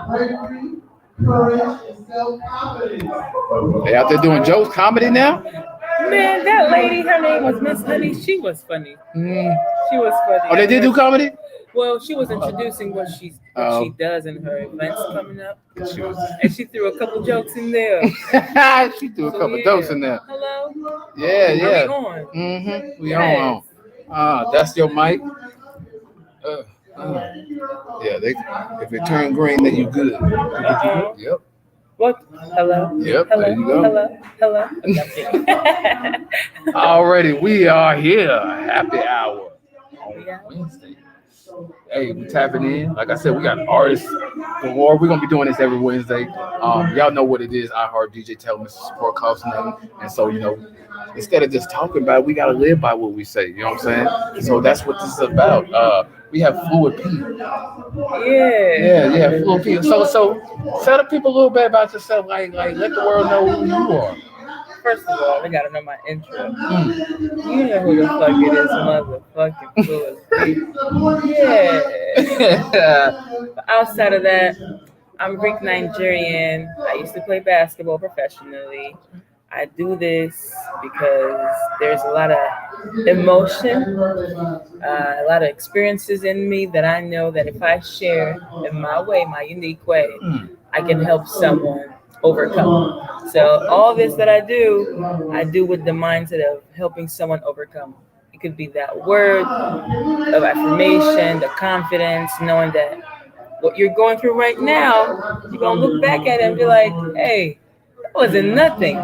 bravery, courage, and self-confidence. They out there doing jokes, comedy now. Man, that lady, her name was Miss Honey. She was funny. Mm. She was funny. Oh, they did do comedy. Well, she was introducing what she does in her events coming up, She was. and she threw a couple jokes in there. She threw a couple jokes in there. Hello. Yeah, yeah. We on? We Yes. on. That's your mic. Yeah, if it turn green, then you good. Yep. What? Hello. Yep. Hello. There you go. Hello. Hello. Already, we are here. Happy hour on Yeah. Wednesday. Hey, we tapping in. Like I said, we got artists galore. We're gonna be doing this every Wednesday. Y'all know what it is. I heart DJ tell them to support costs nothing. And so, instead of just talking about it, we gotta live by what we say. You know what I'm saying? So that's what this is about. We have Fluid P. Yeah, Fluid P. So tell the people a little bit about yourself. Like let the world know who you are. First of all, they gotta know my intro. You know who the fuck it is, motherfucking Fluid. Yeah. But outside of that, I'm Greek Nigerian. I used to play basketball professionally. I do this because there's a lot of emotion, a lot of experiences in me that I know that if I share in my way, my unique way, I can help someone overcome. So all this that I do with the mindset of helping someone overcome. It could be that word of affirmation, the confidence, knowing that what you're going through right now, you're going to look back at it and be like, hey, that wasn't nothing.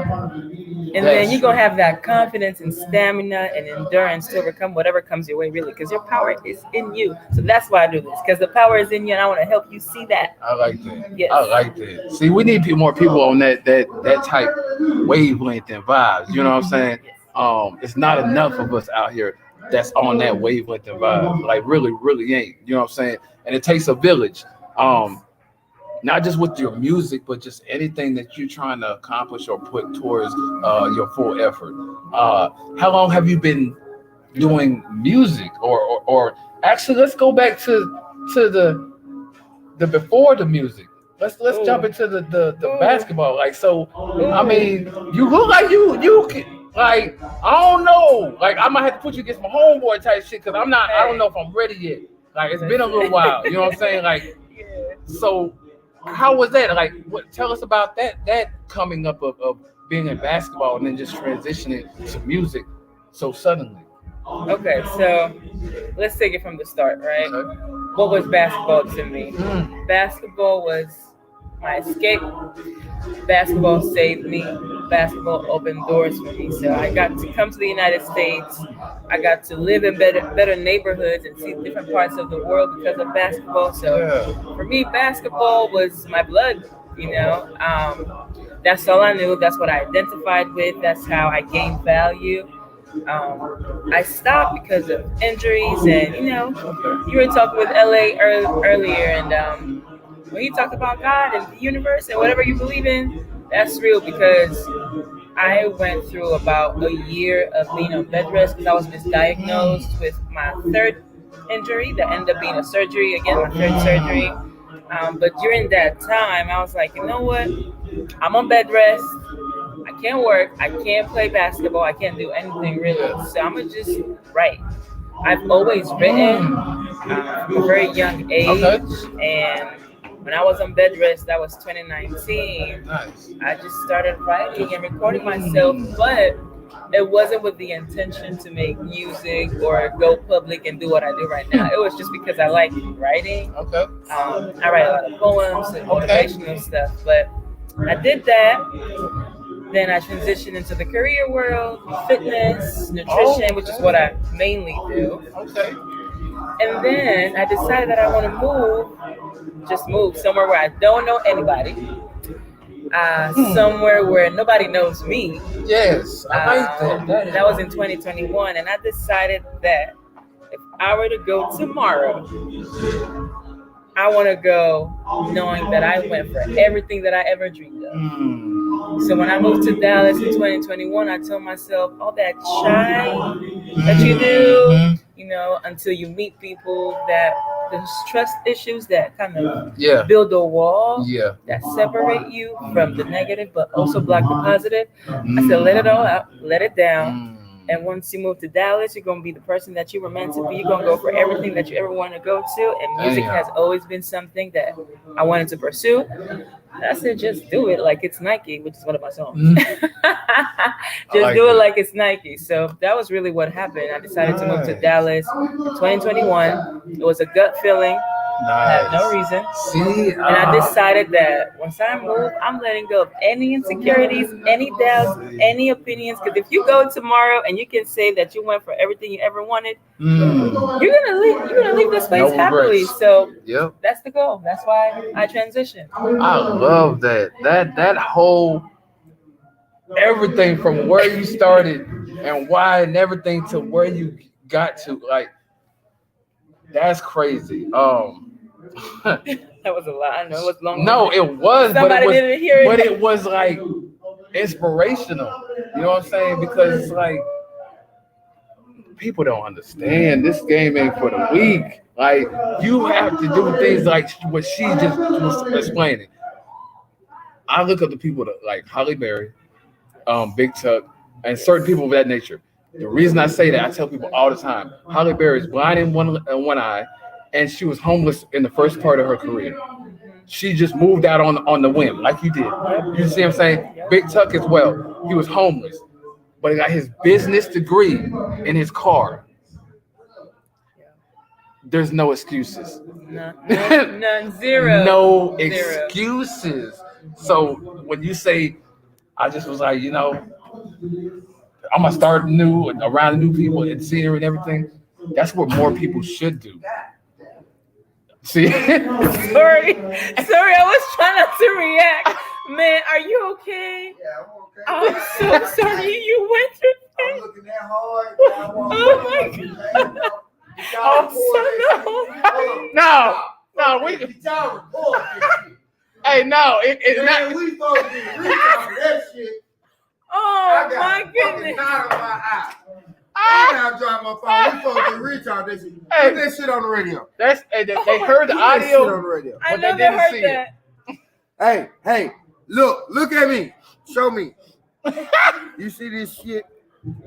And then you're going to have that confidence and stamina and endurance to overcome whatever comes your way, really, because your power is in you. So that's why I do this, because the power is in you, and I want to help you see that. I like that. Yes. I like that. See, we need more people on that type wavelength and vibes. You know what I'm saying? It's not enough of us out here that's on that wavelength and vibe. Like really, really ain't. You know what I'm saying? And it takes a village. Not just with your music, but just anything that you're trying to accomplish or put towards your full effort. How long have you been doing music, or actually, let's go back to the before the music. Let's jump into the basketball. Like, so, I mean, you look like you can, like, I don't know, like I might have to put you against my homeboy type shit because I don't know if I'm ready yet. Like, it's been a little while. You know what I'm saying? Like, so. How was that? Like, tell us about that coming up of being in basketball and then just transitioning to music so suddenly. Okay, so let's take it from the start, right? Okay. What was basketball to me? Basketball was my escape. Basketball saved me. Basketball opened doors for me. So I got to come to the United States. I got to live in better neighborhoods and see different parts of the world because of basketball. So for me, basketball was my blood, That's all I knew. That's what I identified with. That's how I gained value. I stopped because of injuries, and you were talking with LA earlier, and when you talked about God and the universe and whatever you believe in, that's real, because I went through about a year of being on bed rest because I was misdiagnosed with my third injury that ended up being a surgery, again, my third surgery. But during that time, I was like, you know what? I'm on bed rest. I can't work. I can't play basketball. I can't do anything really. So I'm going to just write. I've always written from a very young age. And when I was on bed rest, that was 2019. Nice. I just started writing and recording myself, but it wasn't with the intention to make music or go public and do what I do right now. It was just because I like writing. Okay. I write a lot of poems and motivational stuff, but I did that. Then I transitioned into the career world, fitness, nutrition, which is what I mainly do. Okay. And then I decided that I want to move somewhere where I don't know anybody, somewhere where nobody knows me. Yes, I like that. That was in 2021, and I decided that if I were to go tomorrow, I want to go knowing that I went for everything that I ever dreamed of. So when I moved to Dallas in 2021, I told myself, all that shine that you do, until you meet people that those trust issues that kind of Yeah. build a wall Yeah. that separate you from the negative, but also block the positive. I said, Mm. let it all out, let it down. Mm. And once you move to Dallas, you're gonna be the person that you were meant to be. You're gonna go for everything that you ever want to go to. And music Damn. has always been something that I wanted to pursue. And I said, just do it like it's Nike, which is one of my songs. Mm. Just like do it that. like it's Nike. So that was really what happened. I decided to move to Nice. Dallas in 2021. It was a gut feeling. I had no reason. See, And I decided that once I move, I'm letting go of any insecurities, any doubts, any opinions. Because if you go tomorrow and you can say that you went for everything you ever wanted, Mm. you're gonna leave this place No happily. regrets. So Yep. that's the goal. That's why I transitioned. I love that. That whole everything from where you started and why and everything to where you got to, like, that's crazy. That was a lot. I know it was long. No, it was, Somebody didn't hear it. but it was like inspirational. You know what I'm saying? Because it's like people don't understand. This game ain't for the weak. Like, you have to do things like what she just was explaining. I look up to people like Halle Berry, Big Tuck, and certain people of that nature. The reason I say that, I tell people all the time, Halle Berry is blind in one eye, and she was homeless in the first part of her career. She just moved out on the whim, like you did. You see what I'm saying? Big Tuck as well. He was homeless, but he got his business degree in his car. There's no excuses. None. Zero. No Zero. excuses. So when you say, I just was like, you know, I'm gonna start new and around new people and scenery and everything. That's what more people should do. See? Sorry, I was trying not to react. Man, are you okay? Yeah, I'm okay. I'm so sorry you went through I'm that. looking that hard. Oh my God. Oh, No, we. Hey, no, it's Man, not. we supposed to be retarded. That shit. Oh I got my a fucking goodness. knot on my eye. Ah, I'm driving my phone. We supposed to be retarded. That shit. Hey. Put that shit on the radio. that's they heard the Put that shit on the audio. radio. I but they never didn't heard see that. Hey, look at me. Show me. You see this shit?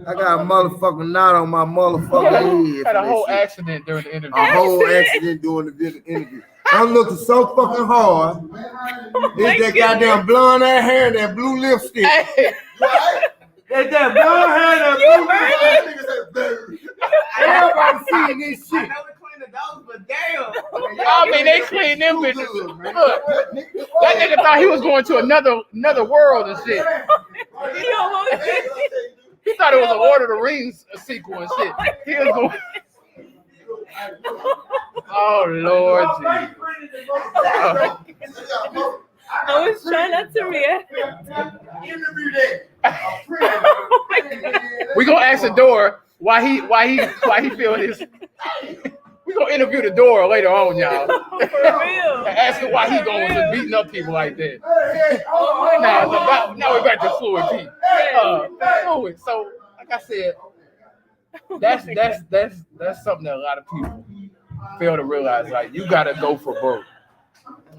I got a motherfucking knot on my motherfucking head. Had for a that whole shit. accident during the interview. A whole accident during the interview. I'm looking so fucking hard. It's that goddamn blonde ass hair and that blue lipstick. Hey, That blonde hair and that You blue heard lipstick. Everybody seeing this shit. I mean, they cleaned them bitches. Look, that nigga thought he was going to another world and shit. You almost did. He thought it was a Lord of the Rings sequel and shit. He was going. Oh Lord, I was trying not to react. Interview that. Oh my God. we gonna ask the door why he feel this. We gonna interview the door later on, y'all. For real. And ask him why he going to beating up people like that. Now we're back to Fluid P. Fluid. So, like I said, that's something that a lot of people fail to realize. Like, you gotta go for broke.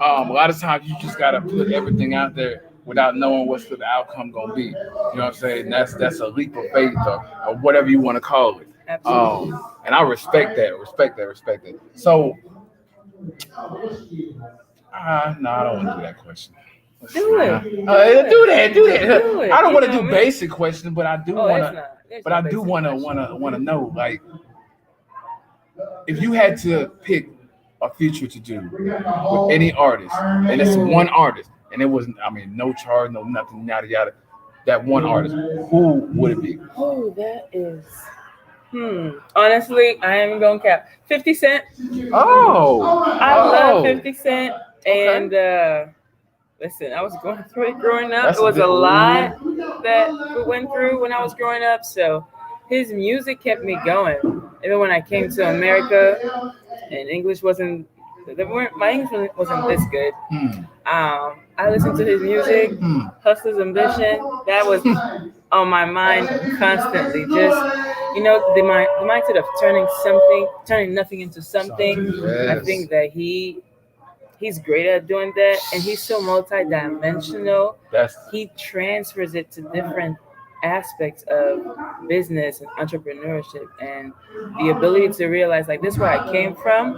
A lot of times you just gotta put everything out there without knowing what's the outcome gonna be. You know what I'm saying? That's a leap of faith or whatever you want to call it. Absolutely. And I respect that. So, no, I don't want to do that question. Do it. Do that. Do it. I don't want to You do know me. basic questions, but I do Oh, want it's to. not. There's But no I do basic want question. to know, like, if you had to pick a feature to do with any artist, and it's one artist, and it was, I mean, no charge, no nothing, yada yada. That one artist, who would it be? Oh, that is. Honestly, I am going to cap 50 Cent. I love 50 Cent. And listen, I was going through it growing up. That's it was a a big- lot that we went through when I was growing up. So his music kept me going. Even when I came to America and English wasn't, my English wasn't this good. I listened to his music, Hustler's Ambition. That was on my mind constantly. Just you know, the mindset of turning nothing into something. I Yes. think that he's great at doing that, and he's so multi-dimensional. That's He transfers it to different aspects of business and entrepreneurship, and the ability to realize like this is where I came from,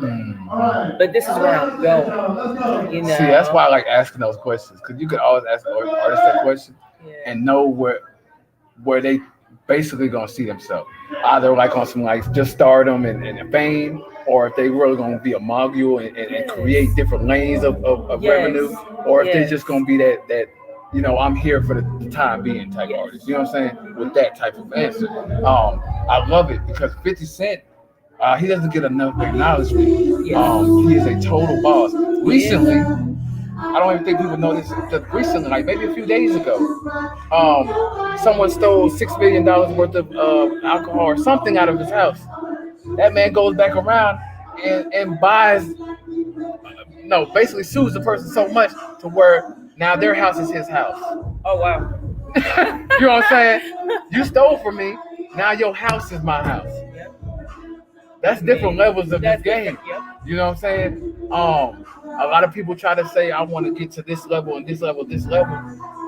but this is where I'm going. You know. See, that's why I like asking those questions, because you could always ask artists that question Yeah. and know where they basically gonna see themselves. Either like on some like just stardom and fame, or if they really gonna be a mogul and create different lanes of Yes. revenue, or if they Yes. just gonna be that you know, I'm here for the time being type Yes. artist. You know what I'm saying? With that type of answer. I love it because 50 Cent, he doesn't get enough acknowledgement. Yes. He is a total boss. Recently, I don't even think people know this. Just recently, like maybe a few days ago, someone stole $6 million worth of alcohol or something out of his house. That man goes back around and buys, no, basically sues the person so much to where now their house is his house. Oh wow. You know what I'm saying? You stole from me. Now your house is my house. Yep. That's different levels of this That's game. different, yep. You know what I'm saying? A lot of people try to say, I want to get to this level and this level, this level.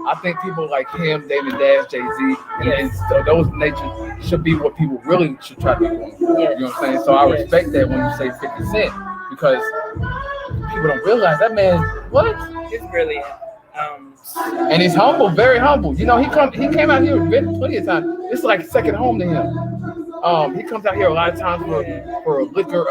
I think people like him, David Dash, Jay-Z, and so those nature should be what people really should try to be going for. Yes. You know what I'm saying? So I Yes. respect that when you say 50 Cent, because people don't realize that man, what? It's brilliant. And he's humble, very humble. You know, he came out here plenty of times. It's like second home to him. He comes out here a lot of times for liquor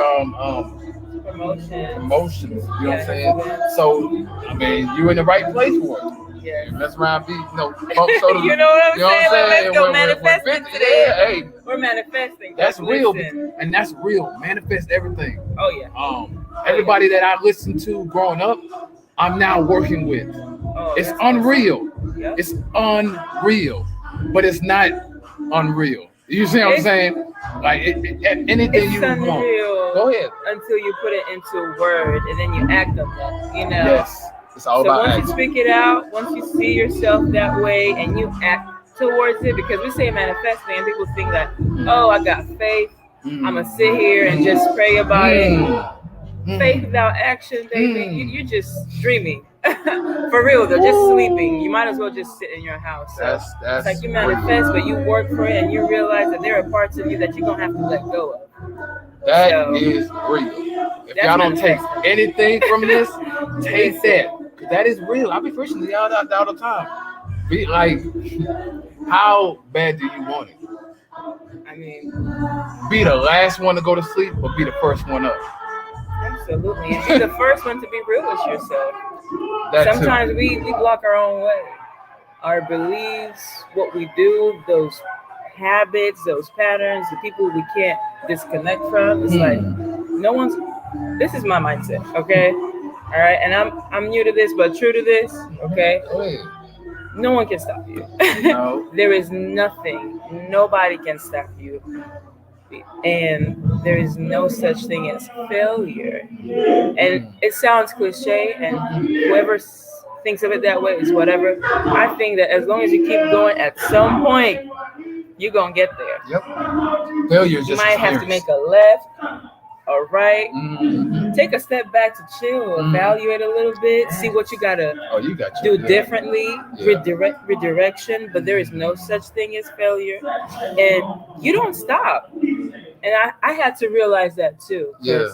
promotions. You know what I'm saying? So I mean, you're in the right place for it. Yeah. Mess around, be bump soda. You know what I'm You know what I'm saying? saying? Let's go When- manifest when it 50 today. yeah, hey, We're manifesting. that's real, Listen. and that's real. Manifest everything. Oh yeah. Everybody that I listened to growing up, I'm now working with. Oh, It's that's unreal. awesome. Yep. It's unreal, but it's not unreal. You see what I'm saying? Like anything It's you want. unreal Go ahead. until you put it into word and then you act on that. You know. Yes, it's all So about once you action. speak it out, once you see yourself that way and you act towards it, because we say manifesting and people think that, oh, I got faith. I'm gonna sit here and just pray about it. Faith without action, baby, you're just dreaming. For real though, just sleeping. You might as well just sit in your house. So That's it's like you manifest, but you work for it and you realize that there are parts of you that you're gonna have to let go of. That So, is real. If that's y'all don't take manifesting. anything from this, take that. 'Cause that is real. I be preaching to y'all all the time. Be like, how bad do you want it? I mean, Be the last one to go to sleep or be the first one up? absolutely. And be the first one to be real with yourself. That too. Sometimes we block our own way. Our beliefs, what we do, those habits, those patterns, the people we can't disconnect from. It's like no one's. This is my mindset, okay? All right, and I'm new to this, but true to this, okay? Go ahead. No one can stop you. No. There is nothing. Nobody can stop you. And there is no such thing as failure. And it sounds cliche, and whoever thinks of it that way is whatever. I think that as long as you keep going, at some point, you're going to get there. Yep. Failure is You just might have to experience. make a left, a right. Mhm. Take a step back to chill, evaluate a little bit, see what you got to Oh, you got do you. differently, Yeah. redirection, but there is no such thing as failure. And you don't stop. And I had to realize that too. 'Cause Yeah.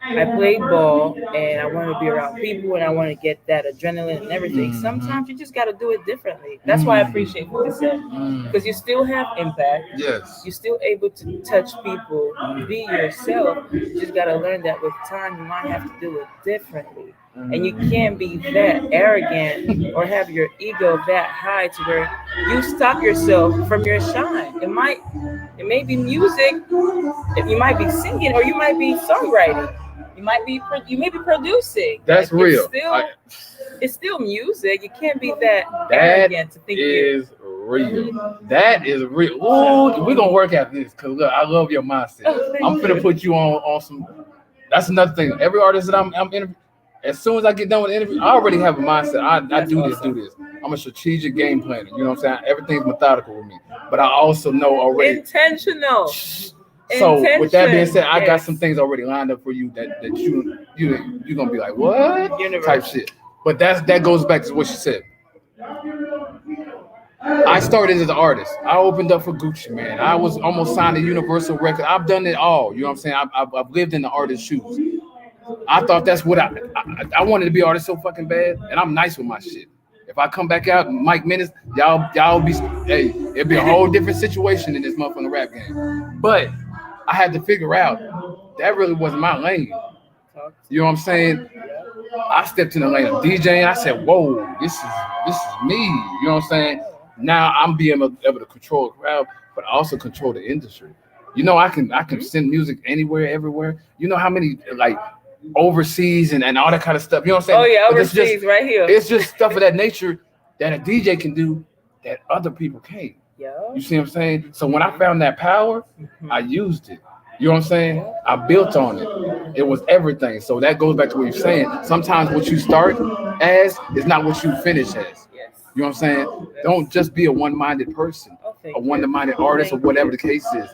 I played ball and I want to be around people and I want to get that adrenaline and everything. Mhm. Sometimes you just got to do it differently. That's why I appreciate what you said. Because you still have impact. Yes. You're still able to touch people, be yourself. You just got to learn that with time you might have to do it differently. And you can't be that arrogant or have your ego that high to where you stop yourself from your shine. It may be music, you might be singing, or you might be songwriting. You may be producing. That's Like, real. It's still music. You can't be that That arrogant to think is real. That is real. Ooh, we're gonna work at this because look, I love your mindset. Oh, thank I'm finna you. put you on some. That's another thing. Every artist that I'm interviewing, as soon as I get done with the interview, I already have a mindset. I That's do awesome. this. I'm a strategic game planner. You know what I'm saying? Everything's methodical with me. but I also know already. Intentional. So with that being said, I got Yes. some things already lined up for you that you're gonna be like, what Universe. type shit. But that goes back to what she said. I started as an artist. I opened up for Gucci Mane. I was almost signed to Universal Records. I've done it all. You know what I'm saying? I've lived in the artist's shoes. I thought that's what I wanted to be an artist so fucking bad, and I'm nice with my shit. If I come back out, Mike Menace, y'all be, hey, it'd be a whole different situation in this motherfucking rap game. But I had to figure out that really wasn't my lane. You know what I'm saying? I stepped in the lane of DJing. I said, whoa, this is me. You know what I'm saying? Now I'm being able to control the crowd, but also control the industry. You know, I can send music anywhere, everywhere. You know how many like overseas and all that kind of stuff. You know what I'm saying? Oh yeah, But it's overseas, just, right here. it's just stuff of that nature that a DJ can do that other people can't. Yeah. You see what I'm saying? So when I found that power, I used it. You know what I'm saying? I built on it. It was everything. So that goes back to what you're saying. Sometimes what you start as is not what you finish as. Yes. You know what I'm saying? Don't just be a one-minded person, Oh, thank a you. one-minded artist, or Thank whatever you. the case is.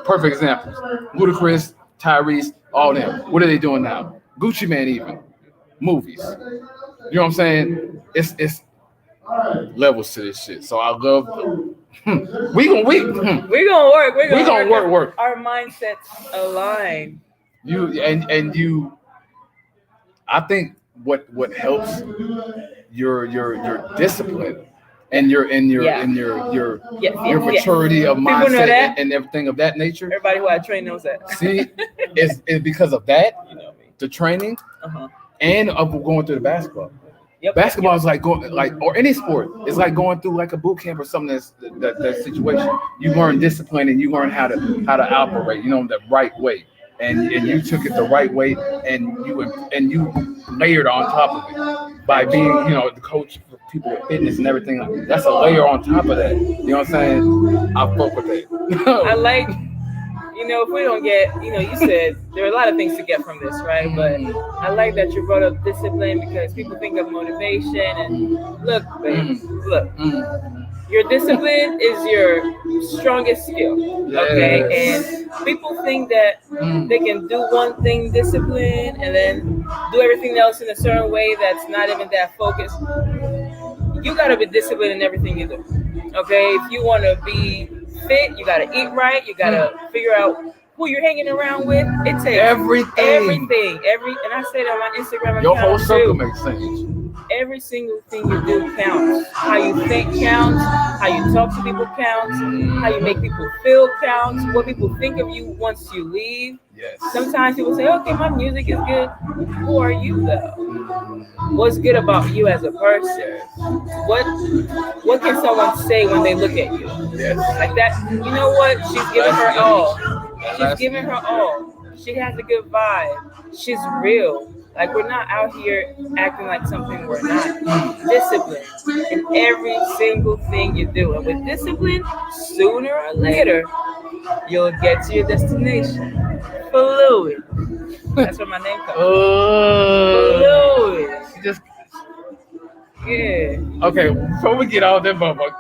Perfect examples. Ludacris, Tyrese, all them. What are they doing now? Gucci Mane even. Movies. You know what I'm saying? It's levels to this shit. So I love we gonna work. We're gonna Work. Our mindsets align. You I think what helps your discipline and your maturity of People know mindset that. and everything of that nature. Everybody who I train knows that. See, is because of that, You know me. the training Uh-huh. and of going through the basketball. Yep. Basketball is like going or any sport. It's like going through like a boot camp or something. That situation. You learn discipline and you learn how to operate. You know, the right way. And you took it the right way, and you layered on top of it by being, the coach for people with fitness and everything. That's a layer on top of that. You know what I'm saying? I fuck with that. I like, if we don't get, you said there are a lot of things to get from this, right? But I like that you brought up discipline because people think of motivation and look, babe, look. Your discipline is your strongest skill, okay? Yes. And people think that they can do one thing discipline and then do everything else in a certain way that's not even that focused. You gotta be disciplined in everything you do, okay? If you want to be fit, you gotta eat right. You gotta figure out who you're hanging around with. It takes everything. And I say that on my Instagram account. Your whole circle too. makes sense. Every single thing you do counts. How you think counts. How you talk to people counts. How you make people feel counts. What people think of you once you leave. Yes. Sometimes people say, okay, my music is good. Who are you though? What's good about you as a person? What can someone say when they look at you? Yes. Like that, you know what? She's giving her all. She's giving her all. She has a good vibe. She's real. Like, we're not out here acting like something we're not. Discipline in every single thing you do. And with discipline, sooner or later, you'll get to your destination. Fluid. That's where my name comes from. Fluid. Just Yeah. okay. Before we get all that, Bubba,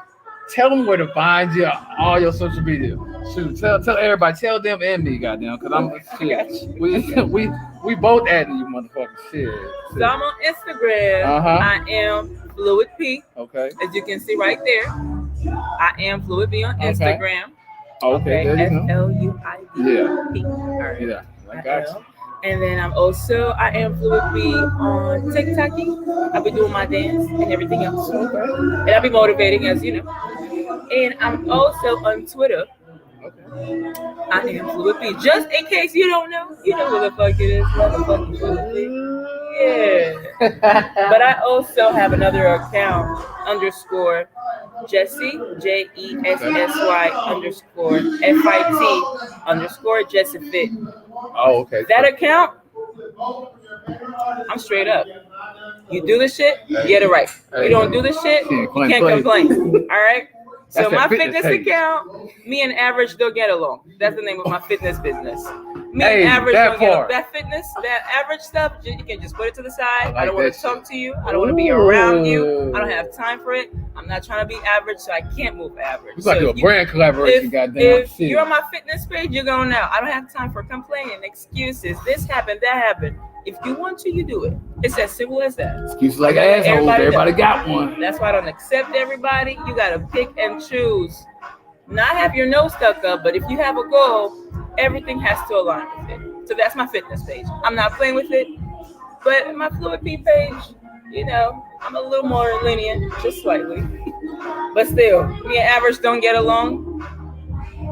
tell them where to find you, all your social media. Shoot, tell everybody, tell them and me, goddamn, because I'm shit. We both adding you, motherfuckers. Shit. So I'm on Instagram. I am Fluid P. Okay. As you can see right there, I am Fluid P on Instagram. Okay. There you go. FLUID. Yeah. All right. Yeah. I got you. And then I am Fluid P on TikTok. I'll be doing my dance and everything else. And I'll be motivating, as you know. And I'm also on Twitter. I am Fluid P. Just in case you don't know, you know who the fuck it is. Motherfucking Fluid P. Yeah. But I also have another account, _Jessie, JESSY _FIT _ Fit. Oh, okay. That account, I'm straight up. You do the shit, you get it right. You don't do the shit, you can't complain. All right? So that my fitness fitness page. account, me and Average don't get along. That's the name of my fitness business. Me Hey, and Average that don't get along. part. That fitness, that Average stuff, you can just put it to the side. like I don't want that to talk shit. to you. I don't want to be around you. I don't Ooh. have time for it. I'm not trying to be Average, so I can't move Average. We got to So do a brand collaboration, goddamn if shit. you're on my fitness page, you're going now. I don't have time for complaining, excuses. This happened, that happened. If you want to, you do it. It's as simple as that. Excuses like I gotta let assholes. Everybody know. got one. That's why I don't accept everybody. You gotta pick and choose. Not have your nose stuck up, but if you have a goal, everything has to align with it. So that's my fitness page. I'm not playing with it, but my Fluid P page, you know, I'm a little more lenient, just slightly. But still, me and Average don't get along.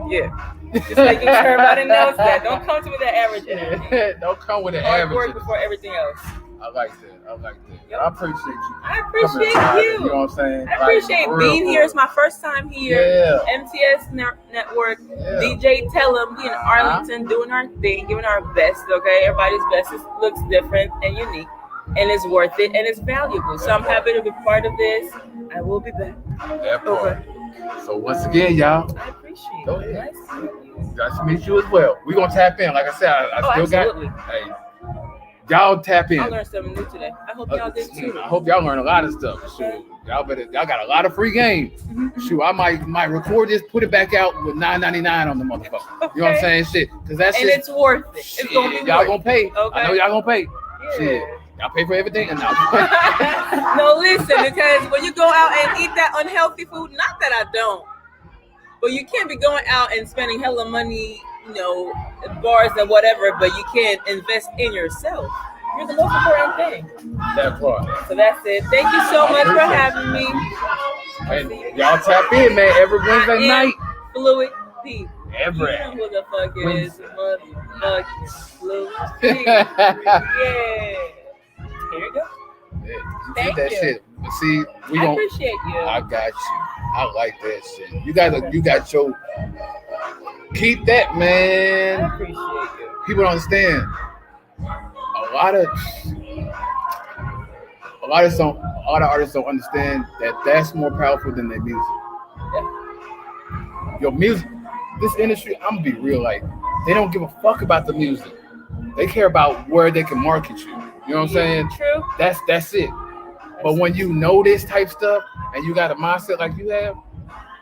Yeah. Just making sure everybody knows that. Don't come to me with that Average energy. Don't come with an Hard average. work before everything else. I like that. I like that. Yep. I appreciate you. I appreciate coming, you. You know what I'm saying? I appreciate for being real, here. for It's my first time here. Yeah. MTS Network, Yeah. DJ Tellum, we in Arlington doing our thing, giving our best, okay? Everybody's best looks different and unique, and it's worth it, and it's valuable. So I'm happy to be part of this. I will be back. That part. Okay. So once again, y'all, I appreciate Go it. ahead. Nice to meet you. nice to meet you as well. We're going to tap in. Like I said, I still absolutely. got, hey, y'all tap in. I learned something new today. I hope y'all did too. I hope y'all learn a lot of stuff. Shoot, y'all got a lot of free games. Shoot, I might record this, put it back out with $9.99 on the motherfucker. You know what I'm saying? Shit, because that's And it's worth it. shit, It's gonna be y'all worth gonna pay. Okay. I know y'all gonna pay. Yeah. Shit, y'all pay for everything and now. No, listen, because when you go out and eat that unhealthy food, not that I don't, but you can't be going out and spending hella money, you know, at bars and whatever, but you can't invest in yourself. You're the most important thing. That part. So that's it. Thank you so much for having me. And y'all tap in, man, every Wednesday I am night. Fluid P. Every. You know who the fuck it is. Motherfucking Fluid P. Yeah, Yeah. Here you go. you Thank did that you. shit. But see, we I gon' appreciate you. I got you. I like that shit. You got your. Keep that, I man. appreciate you. People don't understand. A lot of artists don't understand that that's more powerful than their music. Your music, this industry, I'm gonna be real, like they don't give a fuck about the music. They care about where they can market you. You know what I'm saying? True. That's it. But when you know this type stuff and you got a mindset like you have,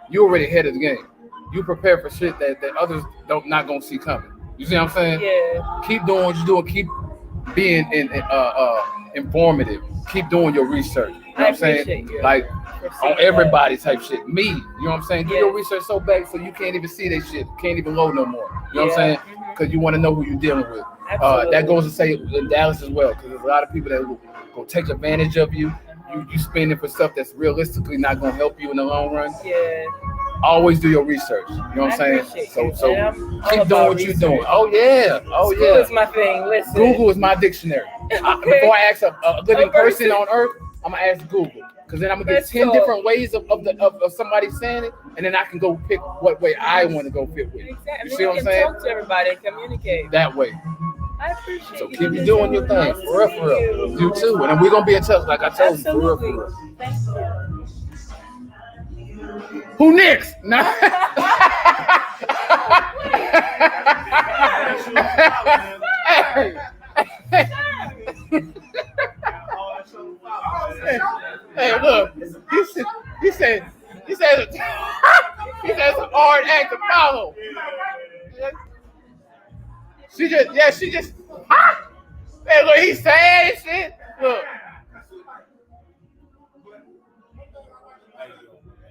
you already ahead of the game. You prepare for shit that others not gonna see coming. You see what I'm saying? Yeah. Keep doing what you're doing. Keep being informative. Keep doing your research. You know what I'm saying? appreciate you. Like on everybody type shit. Me, you know what I'm saying? Do Yes. your research so back so you can't even see that shit. Can't even load no more. You know what I'm saying? Mhm. Because you want to know who you're dealing with. Absolutely. That goes to say in Dallas as well, because there's a lot of people that will take advantage of you. You spending for stuff that's realistically not gonna help you in the long run. Yeah. Always do your research. You know what I'm I saying? appreciate So you. so And I'm all keep doing about what you're research. doing. Oh yeah. Oh School yeah. is my thing. Listen. Google is my dictionary. Before I ask a living person on earth, I'm gonna ask Google. Because then I'm gonna get Let's 10 go. different ways of somebody saying it, and then I can go pick what way I want to go fit with. Exactly. You see what I'm can saying? Talk to everybody and communicate. That way. I appreciate So you. keep you doing your thing. Nice For to real, meet for real. You too. And then we're gonna be in touch, like I told you. For real, Absolutely. for real. Thank you. Who next? Nah. Hey, look. He said it's a hard act to follow. She just. Hey, look, he's saying shit. Look.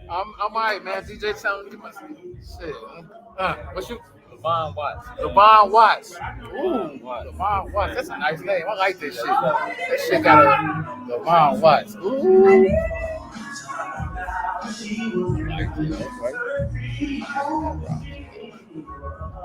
I'm alright, man. DJ telling me my shit. What's you? Levon Watts. Levon Watts. Ooh, Levon Watts. That's a nice name. I like this shit. That shit got a Levon Watts. Ooh. Like, okay.